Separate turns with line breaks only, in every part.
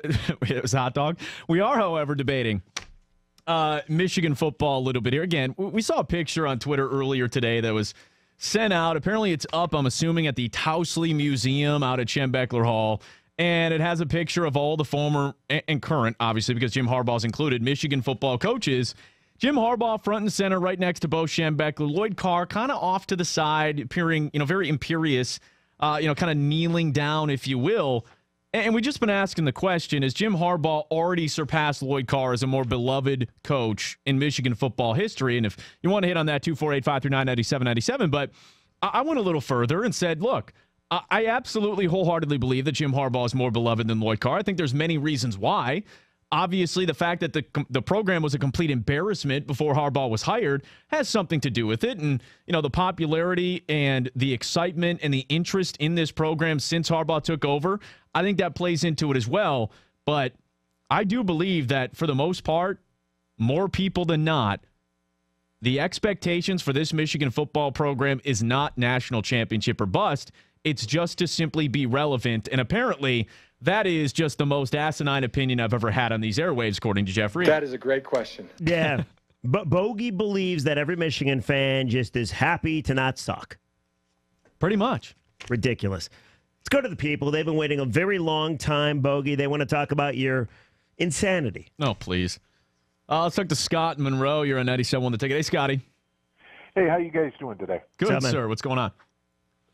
It was a hot dog. We are, however, debating Michigan football a little bit here. Again, we saw a picture on Twitter earlier today that was sent out. Apparently it's up, I'm assuming, at the Towsley Museum out at Schembechler Hall. And it has a picture of all the former and current, obviously, because Jim Harbaugh's included, Michigan football coaches. Jim Harbaugh front and center right next to Bo Schembechler. Lloyd Carr kind of off to the side, appearing, very imperious, kind of kneeling down, if you will. And we've just been asking the question, has Jim Harbaugh already surpassed Lloyd Carr as a more beloved coach in Michigan football history? And if you want to hit on that, 248-539-9797. But I went a little further and said, look, I absolutely wholeheartedly believe that Jim Harbaugh is more beloved than Lloyd Carr. I think there's many reasons why. Obviously, the fact that the program was a complete embarrassment before Harbaugh was hired has something to do with it. And, the popularity and the excitement and the interest in this program since Harbaugh took over, I think that plays into it as well. But I do believe that for the most part, more people than not, the expectations for this Michigan football program is not national championship or bust. It's just to simply be relevant. And apparently, that is just the most asinine opinion I've ever had on these airwaves, according to Jeffrey.
That is a great question.
Yeah. But Bogey believes that every Michigan fan just is happy to not suck.
Pretty much.
Ridiculous. Let's go to the people. They've been waiting a very long time, Bogey. They want to talk about your insanity.
Oh, please. Let's talk to Scott in Monroe. You're on 97.1 The Ticket. Hey, Scotty.
Hey, how you guys doing today?
Good, sir. What's going on?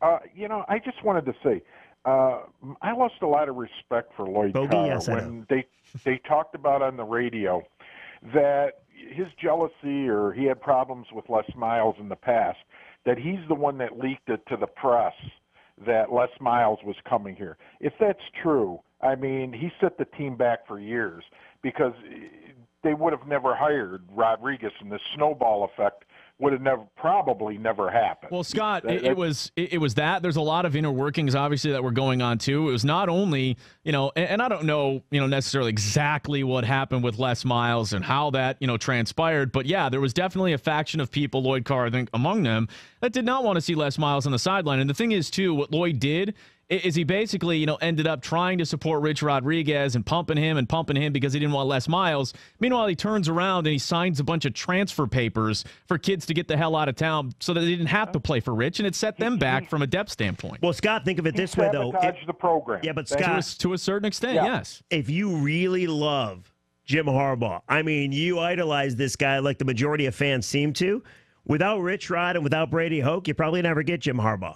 I just wanted to say, I lost a lot of respect for Lloyd Carr when they talked about on the radio that his jealousy or he had problems with Les Miles in the past, that he's the one that leaked it to the press that Les Miles was coming here. If that's true, I mean, he set the team back for years because they would have never hired Rodriguez, and the snowball effect would have probably never happened.
Well, Scott, it was that. There's a lot of inner workings, obviously, that were going on, too. It was not only, and I don't know, necessarily exactly what happened with Les Miles and how that, transpired. But, yeah, there was definitely a faction of people, Lloyd Carr, I think, among them, that did not want to see Les Miles on the sideline. And the thing is, too, what Lloyd did is he basically, ended up trying to support Rich Rodriguez and pumping him because he didn't want Les Miles. Meanwhile, he turns around and he signs a bunch of transfer papers for kids to get the hell out of town so that they didn't have to play for Rich, and it set them back from a depth standpoint.
Well, Scott, think of it this way, though.
The program.
Yeah, but Scott,
to a certain extent, yes.
If you really love Jim Harbaugh, I mean, you idolize this guy like the majority of fans seem to. Without Rich Rod and without Brady Hoke, you probably never get Jim Harbaugh.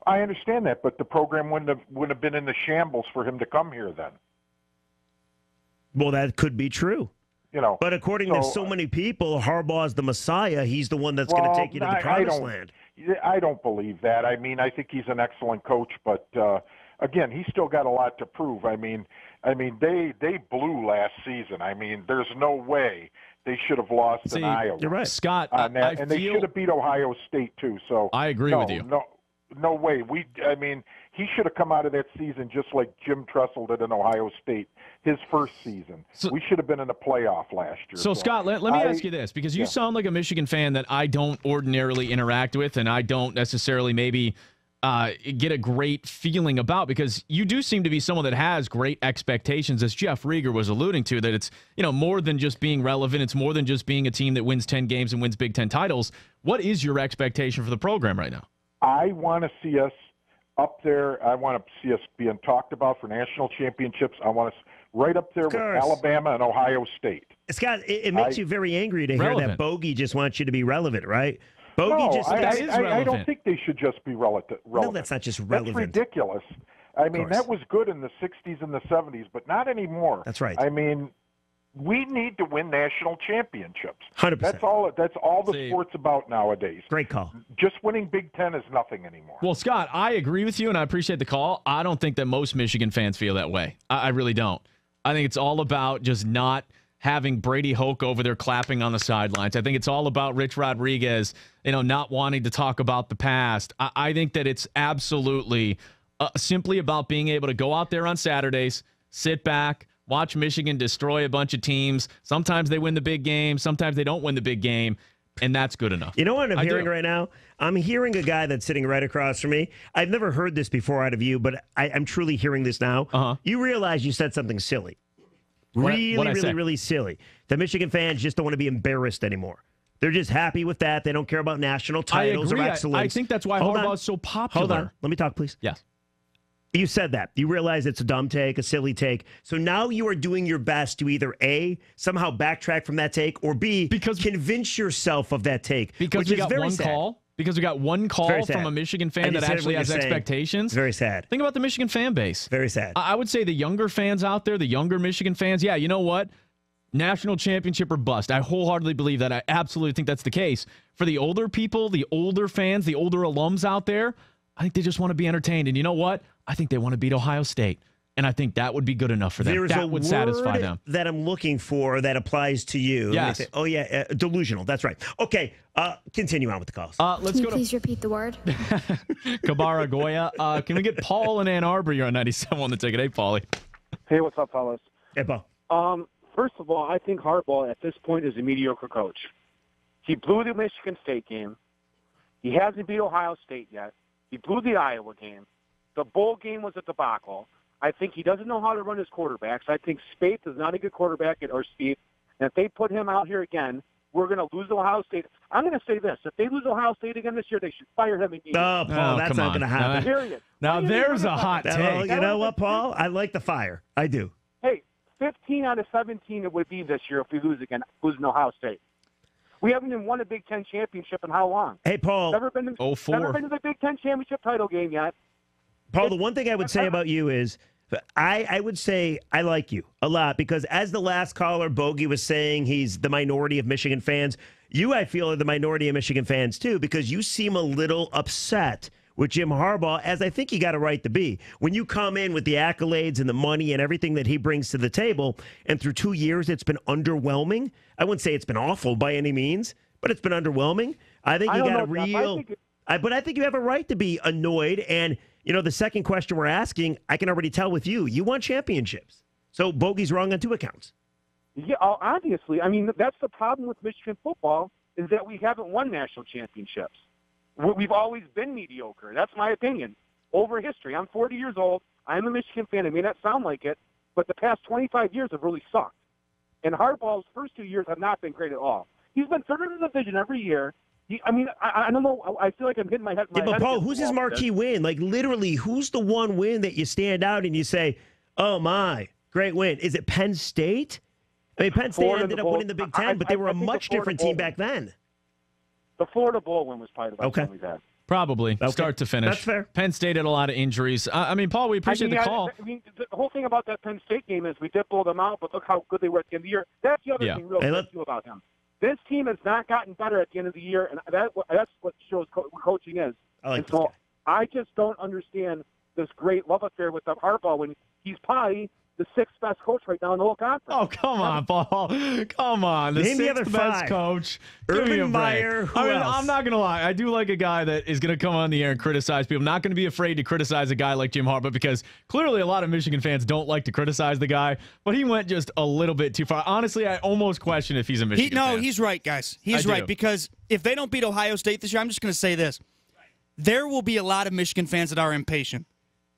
I understand that, but the program wouldn't have been in the shambles for him to come here then.
Well, that could be true. But according to so many people, Harbaugh's the Messiah. He's the one that's going to take you to the promised land.
I don't believe that. I mean, I think he's an excellent coach, but again, he's still got a lot to prove. I mean, they blew last season. I mean, there's no way they should have lost in Iowa.
You're right, Scott.
They should have beat Ohio State too. So
I agree with you.
No way. He should have come out of that season just like Jim Tressel did in Ohio State, his first season. We should have been in the playoff last year.
So, Scott, let me ask you this, because you sound like a Michigan fan that I don't ordinarily interact with, and I don't necessarily maybe get a great feeling about, because you do seem to be someone that has great expectations, as Jeff Rieger was alluding to, that it's more than just being relevant. It's more than just being a team that wins 10 games and wins Big Ten titles. What is your expectation for the program right now?
I want to see us up there. I want to see us being talked about for national championships. I want us right up there with Alabama and Ohio State.
Scott, it makes you very angry to hear that Bogey just wants you to be relevant, right? Bogey
I don't think they should just be relevant.
No, that's not just relevant.
That's ridiculous. I mean, that was good in the 60s and the 70s, but not anymore.
That's right.
I mean, we need to win national championships.
100%.
That's all the sport's about nowadays.
Great call.
Just winning Big Ten is nothing anymore.
Well, Scott, I agree with you, and I appreciate the call. I don't think that most Michigan fans feel that way. I really don't. I think it's all about just not having Brady Hoke over there clapping on the sidelines. I think it's all about Rich Rodriguez, not wanting to talk about the past. I think that it's absolutely simply about being able to go out there on Saturdays, sit back, watch Michigan destroy a bunch of teams. Sometimes they win the big game. Sometimes they don't win the big game. and that's good enough.
You know what I'm hearing right now? I'm hearing a guy that's sitting right across from me. I've never heard this before out of you, but I'm truly hearing this now. You realize you said something silly. Really silly. The Michigan fans just don't want to be embarrassed anymore. They're just happy with that. They don't care about national titles or excellence.
I think that's why Harbaugh is so popular.
Hold on. Let me talk, please.
Yes.
You said that. You realize it's a dumb take, a silly take. So now you are doing your best to either A, somehow backtrack from that take, or B, convince yourself of that take.
Because we got one call. Because we got one call from a Michigan fan that actually has expectations.
Very sad.
Think about the Michigan fan base.
Very sad.
I would say the younger fans out there, the younger Michigan fans, yeah, you know what? National championship or bust. I wholeheartedly believe that. I absolutely think that's the case. For the older people, the older fans, the older alums out there, I think they just want to be entertained. And you know what? I think they want to beat Ohio State. And I think that would be good enough for them. That would satisfy them.
That I'm looking for that applies to you.
Yes.
Say, delusional. That's right. Okay, continue on with the calls.
Can you please repeat the word?
Kabara Goya. Can we get Paul in Ann Arbor? You're on 97 on the ticket. Hey, Paulie.
Hey, what's up, fellas?
Hey, Paul.
First of all, I think Harbaugh at this point is a mediocre coach. He blew the Michigan State game. He hasn't beat Ohio State yet. He blew the Iowa game. The bowl game was a debacle. I think he doesn't know how to run his quarterbacks. I think Spaeth is not a good quarterback, or Spieth. And if they put him out here again, we're going to lose Ohio State. I'm going to say this. If they lose Ohio State again this year, they should fire him immediately.
No, Paul, that's not going to happen.
Period.
Now, there's a hot take.
You know what, Paul? I like the fire. I do.
Hey, 15 out of 17 it would be this year if we lose again, losing Ohio State. We haven't even won a Big Ten championship in how long?
Hey, Paul.
Never been to the Big Ten championship title game yet.
Paul, the one thing I would say about you is I would say I like you a lot because as the last caller, Bogey, was saying he's the minority of Michigan fans, you, I feel, are the minority of Michigan fans, too, because you seem a little upset with Jim Harbaugh, as I think you got a right to be. When you come in with the accolades and the money and everything that he brings to the table, and through 2 years it's been underwhelming. I wouldn't say it's been awful by any means, but it's been underwhelming. I think you got a real... But I think you have a right to be annoyed. And, you know, the second question we're asking, I can already tell with you, you want championships. So Bogey's wrong on two accounts.
Yeah, obviously. I mean, that's the problem with Michigan football is that we haven't won national championships. We've always been mediocre. That's my opinion. Over history. I'm 40 years old. I'm a Michigan fan. It may not sound like it, but the past 25 years have really sucked. And Harbaugh's first 2 years have not been great at all. He's been third in the division every year. I don't know. I feel like I'm hitting my head.
Yeah, but Paul, who's his marquee win? Like, literally, who's the one win that you stand out and you say, oh, my, great win? Is it Penn State? I mean, Penn State ended up winning the Big Ten, but they were a much different team back then.
The Florida Bowl win was probably the best one we've had.
Probably, start to finish.
That's fair.
Penn State had a lot of injuries. I mean, Paul, we appreciate the call.
The whole thing about that Penn State game is we did blow them out, but look how good they were at the end of the year. That's the other thing real good about him. This team has not gotten better at the end of the year, and that's what shows coaching is. I just don't understand this great love affair with Harbaugh when he's probably the sixth best coach right now in the whole conference.
Oh, come on, Paul. Come on. The sixth best coach.
Urban Meyer. Who else?
I'm not going to lie. I do like a guy that is going to come on the air and criticize people. I'm not going to be afraid to criticize a guy like Jim Harbaugh because clearly a lot of Michigan fans don't like to criticize the guy, but he went just a little bit too far. Honestly, I almost question if he's a Michigan fan.
No, he's right, guys. He's right because if they don't beat Ohio State this year, I'm just going to say this. There will be a lot of Michigan fans that are impatient.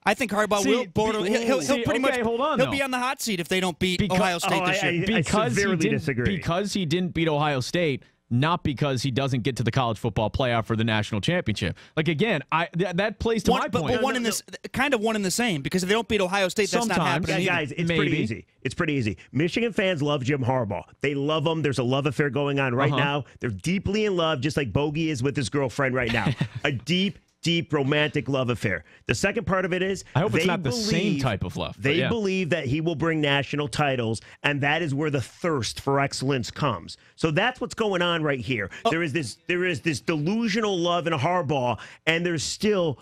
I think Harbaugh will border. He'll pretty much.
Hold on,
he'll be on the hot seat if they don't beat Ohio State this year.
I severely disagree.
Because he didn't beat Ohio State, not because he doesn't get to the college football playoff for the national championship. Like again, that plays to my point.
But one in this, kind of one in the same. Because if they don't beat Ohio State, that's not happening.
Guys, it's pretty easy. It's pretty easy. Michigan fans love Jim Harbaugh. They love him. There's a love affair going on right now. They're deeply in love, just like Bogey is with his girlfriend right now. A deep romantic love affair. The second part of it is
I hope it's not the same type of love.
They believe that he will bring national titles, and that is where the thirst for excellence comes. So that's what's going on right here. There is this delusional love in Harbaugh, and there's still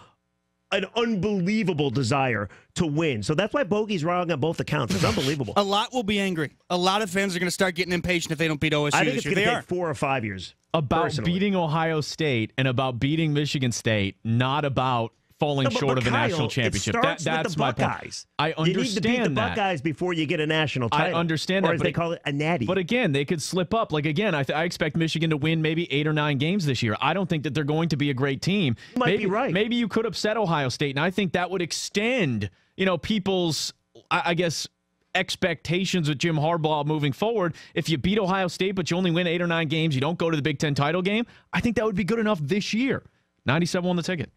an unbelievable desire to win. So that's why Bogey's wrong on both accounts. It's unbelievable.
A lot will be angry. A lot of fans are going to start getting impatient if they don't beat OSU.
I think it's going to take 4 or 5 years.
About beating Ohio State and about beating Michigan State, not about falling short of a
Kyle,
national championship.
That's
with the
my
Buckeyes.
point.
I understand
you need to beat the
that.
Buckeyes before you get a national title.
I understand
or
that.
as they call it, a natty.
But again, they could slip up. Like, again, I expect Michigan to win maybe 8 or 9 games this year. I don't think that they're going to be a great team.
You might be right.
Maybe you could upset Ohio State, and I think that would extend, people's, I guess, expectations with Jim Harbaugh moving forward. If you beat Ohio State, but you only win 8 or 9 games, you don't go to the Big Ten title game, I think that would be good enough this year. 97 on the ticket.